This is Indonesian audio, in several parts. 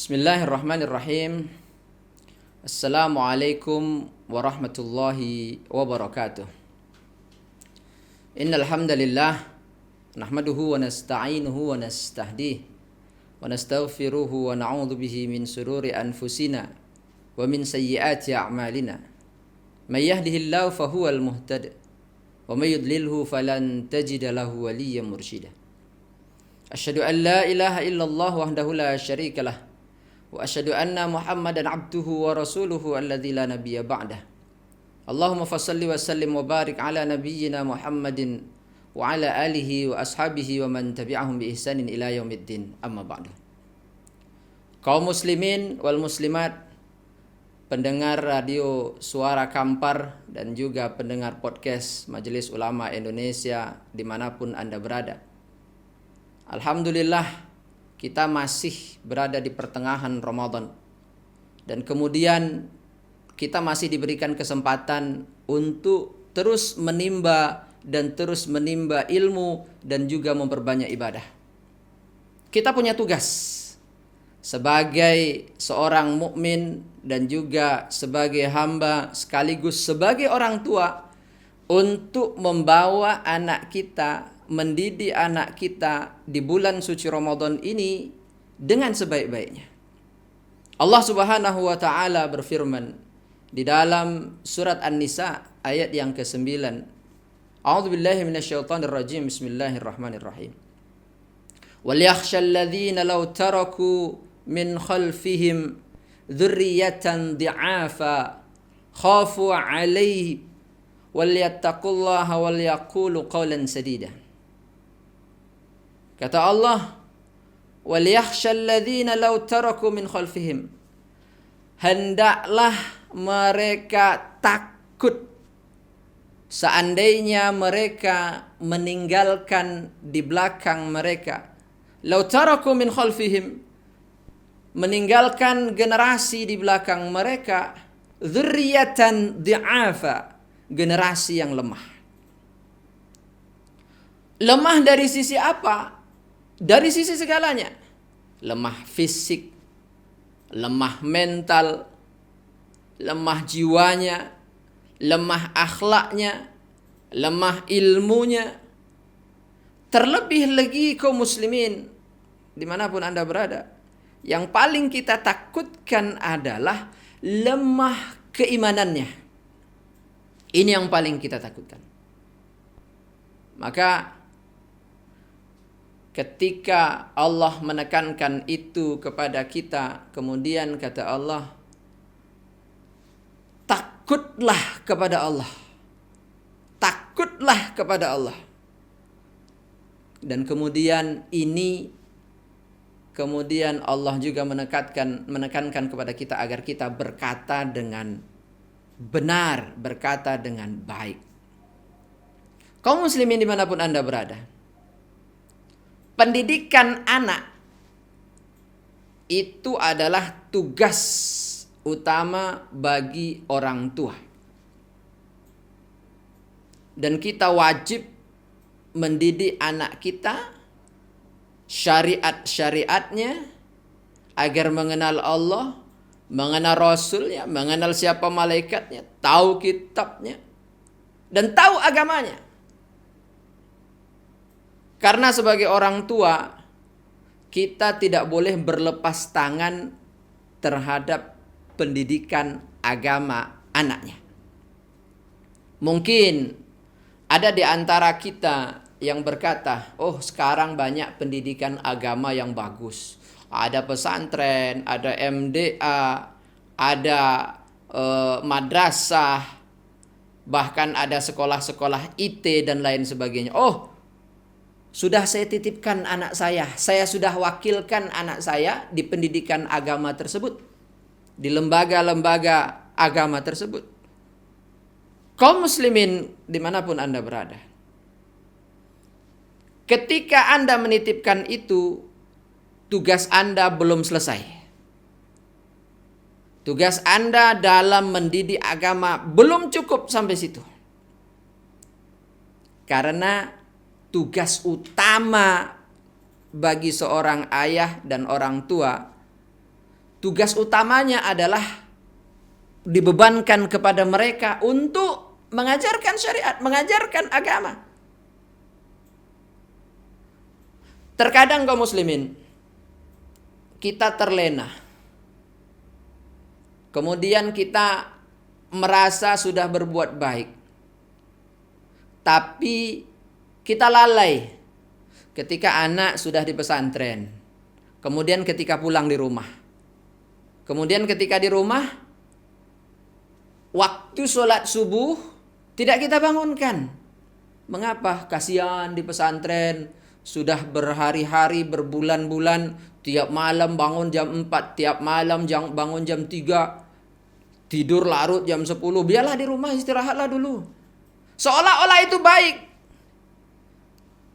Bismillahirrahmanirrahim. Assalamualaikum warahmatullahi wabarakatuh. Innal hamdalillah nahmaduhu wa nasta'inuhu wa nastahdihi wa nastaghfiruhu wa na'udzu bihi min sururi anfusina wa min sayyiati a'malina. May yahdihillahu fahuwal muhtadi wa may yudlilhu falan tajida lahu waliyyan mursyida. Asyhadu an la ilaha illallah wahdahu la syarikalah wa asyhadu anna Muhammadan abduhu wa rasuluhu alladzi la nabiyya ba'dah. Allahumma fassalli wa sallim wa barik ala nabiyyina Muhammadin wa ala alihi wa ashabihi wa man tabi'ahum bi ihsanin ila yaumiddin. Amma ba'du. Kaum muslimin wal muslimat, pendengar radio Suara Kampar dan juga pendengar podcast Majelis Ulama Indonesia dimanapun Anda berada. Alhamdulillah, kita masih berada di pertengahan Ramadan. Dan kemudian kita masih diberikan kesempatan untuk terus menimba ilmu dan juga memperbanyak ibadah. Kita punya tugas sebagai seorang mukmin dan juga sebagai hamba sekaligus sebagai orang tua untuk membawa anak kita, mendidik anak kita di bulan suci Ramadan ini dengan sebaik-baiknya. Allah Subhanahu wa taala berfirman di dalam surat An-Nisa ayat yang ke-9. A'udzubillahi minasyaitonir rajim. Bismillahirrahmanirrahim. Wal yakhshal ladzina law taraku min khalfihim dzurriyyatan dhi'afa khafu 'alaihi wal yattaqullaha wal yaqulu qawlan sadida. Kata Allah, wal yakhshal ladzina law taraku min khalfihim, hendaklah mereka takut seandainya mereka meninggalkan di belakang mereka. Law taraku min khalfihim, meninggalkan generasi di belakang mereka, dzurriyyatan dhi'afa, generasi yang lemah. Lemah dari sisi apa? Dari sisi segalanya. Lemah fisik, lemah mental, lemah jiwanya, lemah akhlaknya, lemah ilmunya. Terlebih lagi kaum muslimin dimanapun Anda berada, yang paling kita takutkan adalah lemah keimanannya. Ini yang paling kita takutkan. Maka ketika Allah menekankan itu kepada kita, kemudian kata Allah, takutlah kepada Allah. Takutlah kepada Allah. Dan kemudian Allah juga menekankan kepada kita agar kita berkata dengan benar, berkata dengan baik. Kaum muslimin dimanapun Anda berada, pendidikan anak itu adalah tugas utama bagi orang tua. Dan kita wajib mendidik anak kita syariat-syariatnya agar mengenal Allah, mengenal Rasulnya, mengenal siapa malaikatnya, tahu kitabnya, dan tahu agamanya. Karena sebagai orang tua, kita tidak boleh berlepas tangan terhadap pendidikan agama anaknya. Mungkin ada di antara kita yang berkata, oh sekarang banyak pendidikan agama yang bagus. Ada pesantren, ada MDA, ada madrasah, bahkan ada sekolah-sekolah IT dan lain sebagainya. Oh, sudah saya titipkan anak saya sudah wakilkan anak saya di pendidikan agama tersebut, di lembaga-lembaga agama tersebut. Kaum muslimin dimanapun Anda berada, ketika Anda menitipkan itu, tugas Anda belum selesai. Tugas Anda dalam mendidik agama belum cukup sampai situ. Karena tugas utama bagi seorang ayah dan orang tua tugas utamanya adalah dibebankan kepada mereka untuk mengajarkan syariat, mengajarkan agama. Terkadang kaum muslimin, kita terlena. Kemudian kita merasa sudah berbuat baik. Tapi kita lalai ketika anak sudah di pesantren. Kemudian ketika pulang di rumah. Kemudian ketika di rumah, waktu sholat subuh tidak kita bangunkan. Mengapa? Kasihan di pesantren, sudah berhari-hari, berbulan-bulan, tiap malam bangun jam 4, tiap malam bangun jam 3, tidur larut jam 10. Biarlah di rumah, istirahatlah dulu. Seolah-olah itu baik.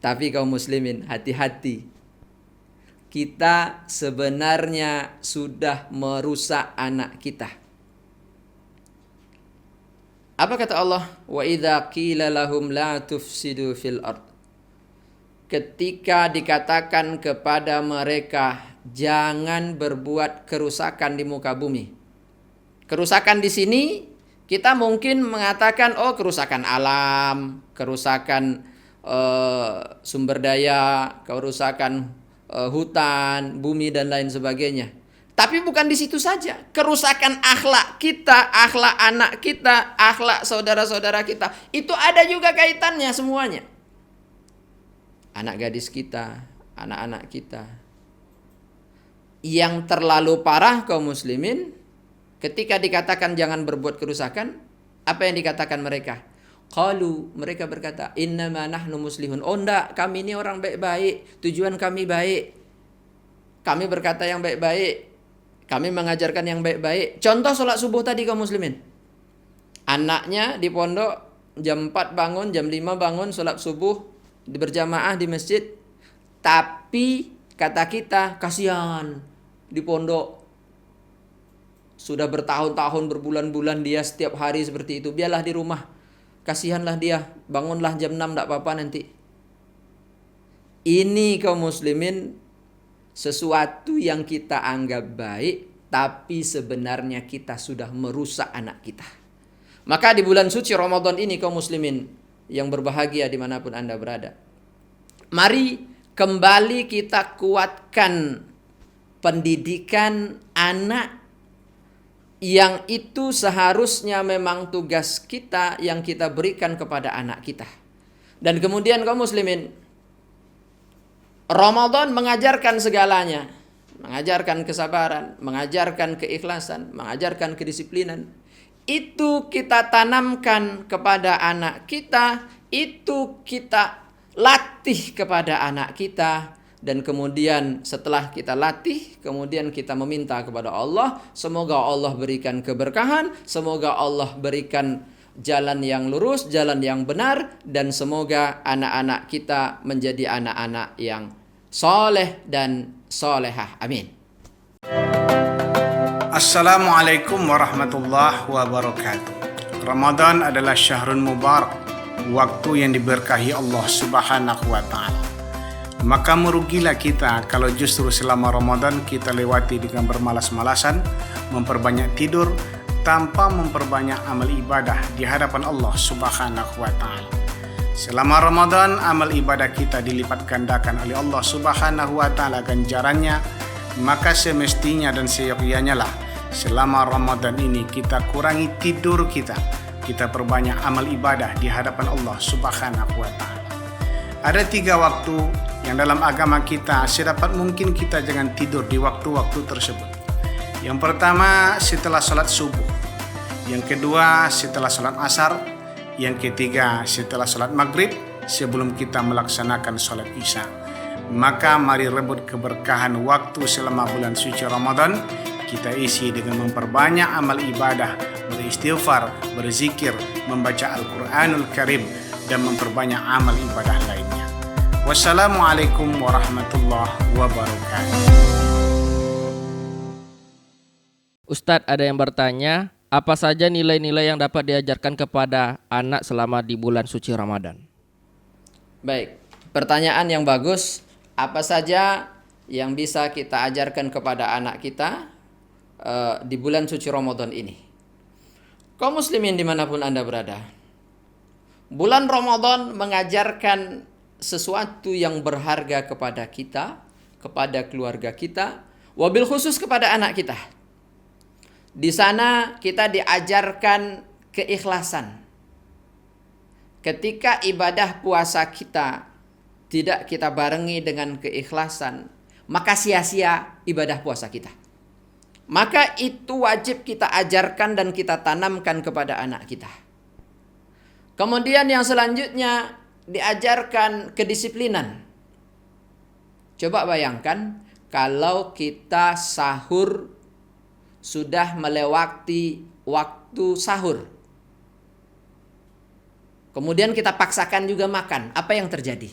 Tapi kaum muslimin, hati-hati. Kita sebenarnya sudah merusak anak kita. Apa kata Allah? Wa idza qila lahum la tufsidu fil ard. Ketika dikatakan kepada mereka jangan berbuat kerusakan di muka bumi. Kerusakan di sini kita mungkin mengatakan kerusakan alam, kerusakan sumber daya, kerusakan hutan, bumi dan lain sebagainya. Tapi bukan di situ saja. Kerusakan akhlak kita, akhlak anak kita, akhlak saudara-saudara kita, itu ada juga kaitannya semuanya. Anak gadis kita, anak-anak kita. Yang terlalu parah kaum muslimin, ketika dikatakan jangan berbuat kerusakan, apa yang dikatakan mereka? Qalu, mereka berkata, innama nahnu muslihun. Oh enggak, kami ini orang baik-baik, tujuan kami baik. Kami berkata yang baik-baik, kami mengajarkan yang baik-baik. Contoh sholat subuh tadi kaum muslimin. Anaknya di pondok jam 4 bangun, jam 5 bangun sholat subuh berjamaah di masjid. Tapi kata kita, kasihan di pondok. Sudah bertahun-tahun, berbulan-bulan dia setiap hari seperti itu. Biarlah di rumah. Kasihanlah dia, bangunlah jam 6 tidak apa-apa nanti. Ini kaum muslimin sesuatu yang kita anggap baik, tapi sebenarnya kita sudah merusak anak kita. Maka di bulan suci Ramadan ini kaum muslimin yang berbahagia dimanapun Anda berada, mari kembali kita kuatkan pendidikan anak, yang itu seharusnya memang tugas kita yang kita berikan kepada anak kita. Dan kemudian kaum muslimin, Ramadan mengajarkan segalanya. Mengajarkan kesabaran, mengajarkan keikhlasan, mengajarkan kedisiplinan. Itu kita tanamkan kepada anak kita, itu kita latih kepada anak kita. Dan kemudian setelah kita latih, kemudian kita meminta kepada Allah, semoga Allah berikan keberkahan, semoga Allah berikan jalan yang lurus, jalan yang benar, dan semoga anak-anak kita menjadi anak-anak yang soleh dan solehah. Amin. Assalamualaikum warahmatullahi wabarakatuh. Ramadan adalah syahrun mubarak, waktu yang diberkahi Allah Subhanahu wa ta'ala. Maka merugilah kita kalau justru selama Ramadan kita lewati dengan bermalas-malasan, memperbanyak tidur, tanpa memperbanyak amal ibadah di hadapan Allah Subhanahu wa ta'ala. Selama Ramadan, amal ibadah kita dilipat gandakan oleh Allah Subhanahu wa ta'ala ganjarannya, maka semestinya dan seyogyanya lah selama Ramadan ini kita kurangi tidur kita perbanyak amal ibadah di hadapan Allah Subhanahu wa ta'ala. Ada 3 waktu yang dalam agama kita sedapat mungkin kita jangan tidur di waktu-waktu tersebut. Yang pertama setelah salat subuh, yang kedua setelah salat asar, yang ketiga setelah salat maghrib sebelum kita melaksanakan salat isya. Maka mari rebut keberkahan waktu selama bulan suci Ramadan, kita isi dengan memperbanyak amal ibadah, beristighfar, berzikir, membaca Al-Quranul Karim, dan memperbanyak amal ibadah lainnya. Wassalamualaikum warahmatullahi wabarakatuh. Ustadz, ada yang bertanya, apa saja nilai-nilai yang dapat diajarkan kepada anak selama di bulan suci Ramadan? Baik, pertanyaan yang bagus. Apa saja yang bisa kita ajarkan kepada anak kita di bulan suci Ramadan ini. Kaum muslimin dimanapun Anda berada, bulan Ramadan mengajarkan sesuatu yang berharga kepada kita, kepada keluarga kita, wabil khusus kepada anak kita. Di sana kita diajarkan keikhlasan. Ketika ibadah puasa kita tidak kita barengi dengan keikhlasan, maka sia-sia ibadah puasa kita. Maka itu wajib kita ajarkan dan kita tanamkan kepada anak kita. Kemudian yang selanjutnya diajarkan kedisiplinan. Coba bayangkan kalau kita sahur sudah melewati waktu sahur. Kemudian kita paksakan juga makan. Apa yang terjadi?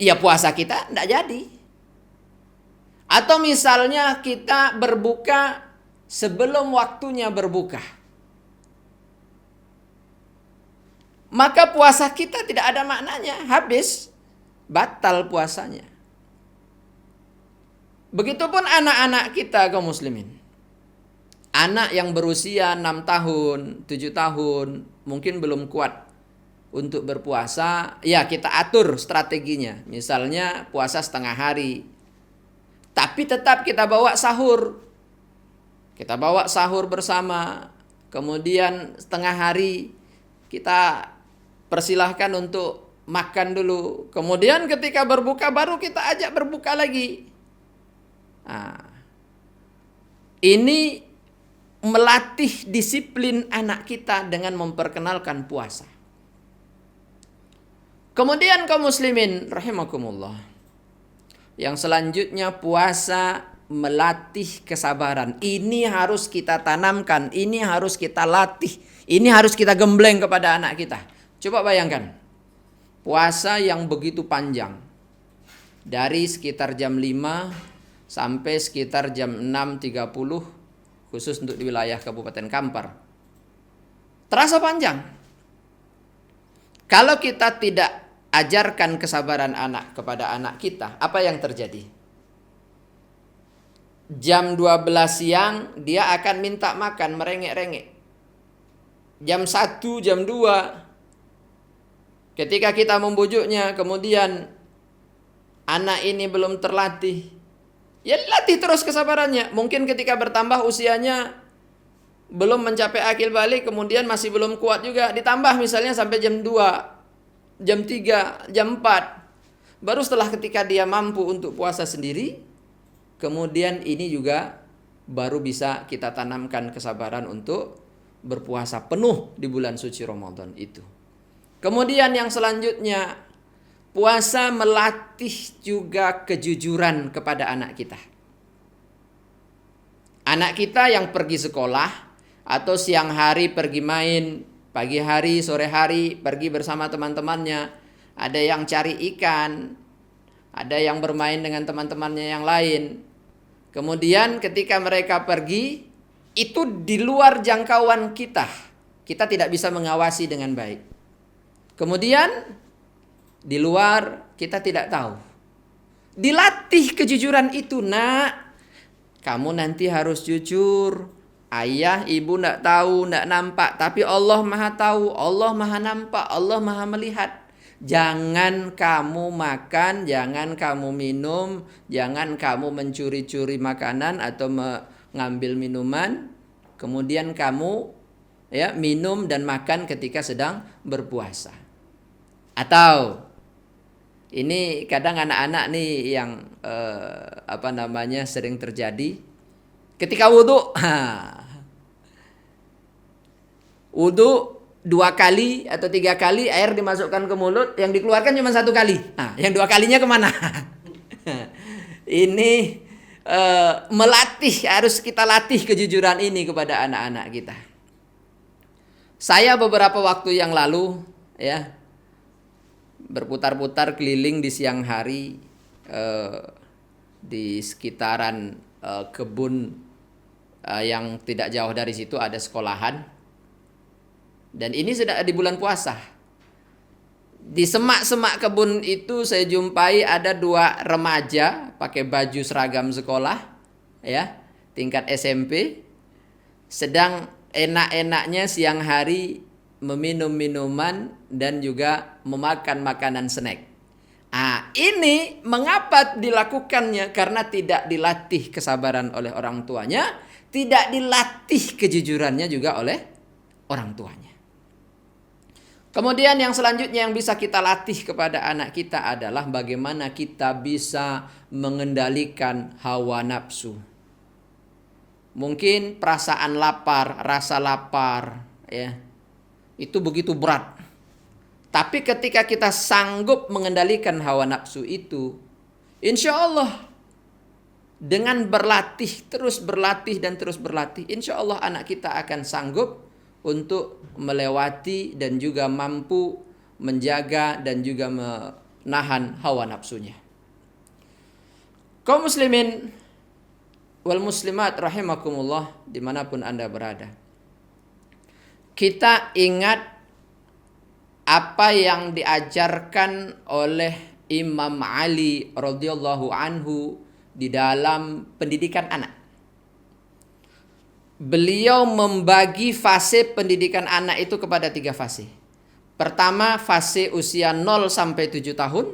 Ya puasa kita tidak jadi. Atau misalnya kita berbuka sebelum waktunya berbuka. Maka puasa kita tidak ada maknanya. Habis. Batal puasanya. Begitupun anak-anak kita kaum muslimin. Anak yang berusia 6 tahun, 7 tahun, mungkin belum kuat untuk berpuasa, ya kita atur strateginya. Misalnya puasa setengah hari. Tapi tetap kita bawa sahur. Kita bawa sahur bersama. Kemudian setengah hari kita persilahkan untuk makan dulu. Kemudian ketika berbuka baru kita ajak berbuka lagi. Nah, ini melatih disiplin anak kita dengan memperkenalkan puasa. Kemudian kaum muslimin rahimakumullah. Yang selanjutnya puasa melatih kesabaran. Ini harus kita tanamkan, ini harus kita latih, ini harus kita gembleng kepada anak kita. Coba bayangkan. Puasa yang begitu panjang. Dari sekitar jam 5 sampai sekitar jam 6.30 khusus untuk di wilayah Kabupaten Kampar. Terasa panjang. Kalau kita tidak ajarkan kesabaran anak kepada anak kita, apa yang terjadi? Jam 12 siang dia akan minta makan, merengek-rengek. Jam 1, jam 2, ketika kita membujuknya, kemudian anak ini belum terlatih, ya latih terus kesabarannya. Mungkin ketika bertambah usianya belum mencapai akil balik, kemudian masih belum kuat juga, ditambah misalnya sampai jam 2, jam 3, jam 4. Baru setelah ketika dia mampu untuk puasa sendiri, kemudian ini juga baru bisa kita tanamkan kesabaran untuk berpuasa penuh di bulan suci Ramadan itu. Kemudian yang selanjutnya, puasa melatih juga kejujuran kepada anak kita. Anak kita yang pergi sekolah atau siang hari pergi main, pagi hari, sore hari pergi bersama teman-temannya. Ada yang cari ikan, ada yang bermain dengan teman-temannya yang lain. Kemudian ketika mereka pergi, itu di luar jangkauan kita. Kita tidak bisa mengawasi dengan baik. Kemudian di luar kita tidak tahu. Dilatih kejujuran itu, nak. Kamu nanti harus jujur. Ayah, ibu tidak tahu, tidak nampak. Tapi Allah maha tahu, Allah maha nampak, Allah maha melihat. Jangan kamu makan, jangan kamu minum, jangan kamu mencuri-curi makanan atau mengambil minuman. Kemudian kamu minum dan makan ketika sedang berpuasa. Atau ini kadang anak-anak nih yang sering terjadi ketika wudhu. Wudhu 2 kali atau 3 kali air dimasukkan ke mulut, yang dikeluarkan cuma 1 kali. Nah, yang 2 kalinya kemana? Ini melatih, harus kita latih kejujuran ini kepada anak-anak kita. Saya beberapa waktu yang lalu berputar-putar keliling di siang hari di sekitaran kebun yang tidak jauh dari situ ada sekolahan. Dan ini sudah di bulan puasa. Di semak-semak kebun itu saya jumpai ada 2 remaja pakai baju seragam sekolah, tingkat SMP, sedang enak-enaknya siang hari meminum minuman dan juga memakan makanan snack. Ini mengapa dilakukannya? Karena tidak dilatih kesabaran oleh orang tuanya, tidak dilatih kejujurannya juga oleh orang tuanya. Kemudian yang selanjutnya yang bisa kita latih kepada anak kita adalah bagaimana kita bisa mengendalikan hawa nafsu. Mungkin perasaan lapar, rasa lapar, ya, itu begitu berat. Tapi ketika kita sanggup mengendalikan hawa nafsu itu, insya Allah dengan berlatih, terus berlatih dan terus berlatih, insya Allah anak kita akan sanggup untuk melewati dan juga mampu menjaga dan juga menahan hawa nafsunya. Kaum muslimin wal muslimat rahimakumullah dimanapun Anda berada, kita ingat apa yang diajarkan oleh Imam Ali radhiyallahu anhu di dalam pendidikan anak. Beliau membagi fase pendidikan anak itu kepada 3 fase. Pertama, fase usia 0 sampai 7 tahun.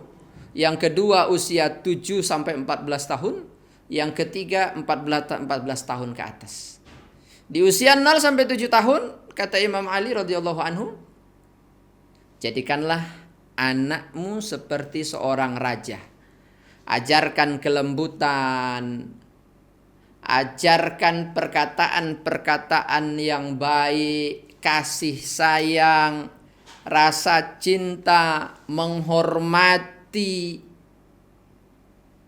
Yang kedua, usia 7 sampai 14 tahun. Yang ketiga, 14 tahun ke atas. Di usia 0 sampai 7 tahun, kata Imam Ali radhiyallahu anhu, jadikanlah anakmu seperti seorang raja. Ajarkan kelembutan, ajarkan perkataan-perkataan yang baik, kasih sayang, rasa cinta, menghormati.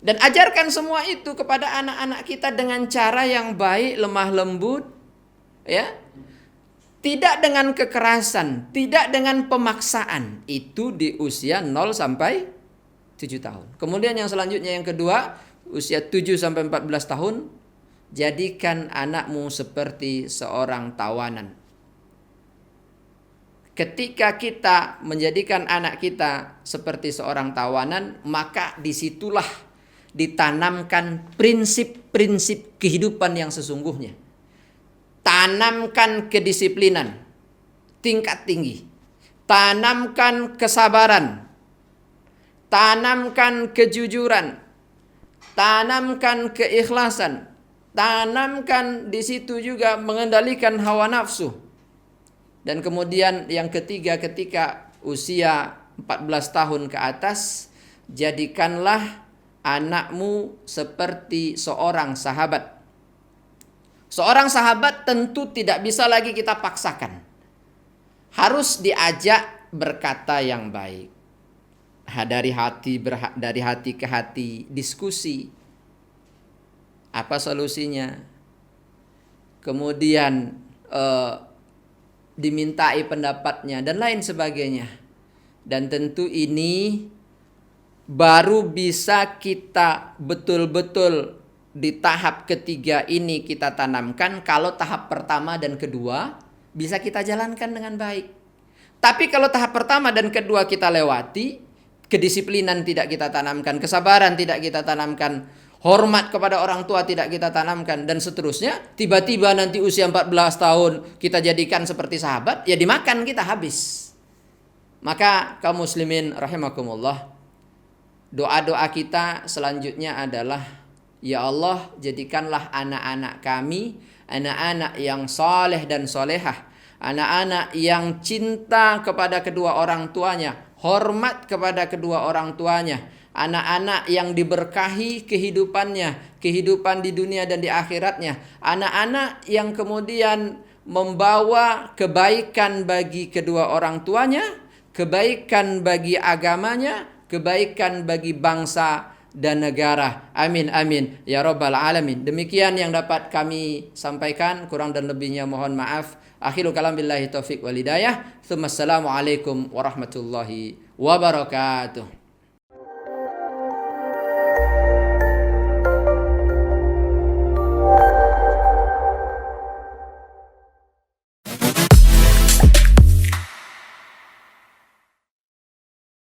Dan ajarkan semua itu kepada anak-anak kita dengan cara yang baik, lemah lembut, ya. Tidak dengan kekerasan, tidak dengan pemaksaan. Itu di usia 0 sampai 7 tahun. Kemudian yang selanjutnya yang kedua, usia 7 sampai 14 tahun, jadikan anakmu seperti seorang tawanan. Ketika kita menjadikan anak kita seperti seorang tawanan, maka disitulah ditanamkan prinsip-prinsip kehidupan yang sesungguhnya. Tanamkan kedisiplinan tingkat tinggi, tanamkan kesabaran, tanamkan kejujuran, tanamkan keikhlasan, tanamkan di situ juga mengendalikan hawa nafsu. Dan kemudian yang ketiga, ketika usia 14 tahun ke atas, jadikanlah anakmu seperti seorang sahabat. Seorang sahabat tentu tidak bisa lagi kita paksakan. Harus diajak berkata yang baik. Dari hati ke hati, diskusi. Apa solusinya? Kemudian dimintai pendapatnya dan lain sebagainya. Dan tentu ini baru bisa kita betul-betul di tahap ketiga ini kita tanamkan kalau tahap pertama dan kedua bisa kita jalankan dengan baik. Tapi kalau tahap pertama dan kedua kita lewati, kedisiplinan tidak kita tanamkan, kesabaran tidak kita tanamkan, hormat kepada orang tua tidak kita tanamkan, dan seterusnya, tiba-tiba nanti usia 14 tahun kita jadikan seperti sahabat, ya dimakan kita habis. Maka kaum muslimin rahimakumullah, doa-doa kita selanjutnya adalah, ya Allah, jadikanlah anak-anak kami anak-anak yang soleh dan solehah, anak-anak yang cinta kepada kedua orang tuanya, hormat kepada kedua orang tuanya, anak-anak yang diberkahi kehidupannya, kehidupan di dunia dan di akhiratnya, anak-anak yang kemudian membawa kebaikan bagi kedua orang tuanya, kebaikan bagi agamanya, kebaikan bagi bangsa dan negara. Amin amin ya rabbal alamin. Demikian yang dapat kami sampaikan, kurang dan lebihnya mohon maaf. Akhirul kalam billahi taufik wal hidayah. Assalamualaikum warahmatullahi wabarakatuh.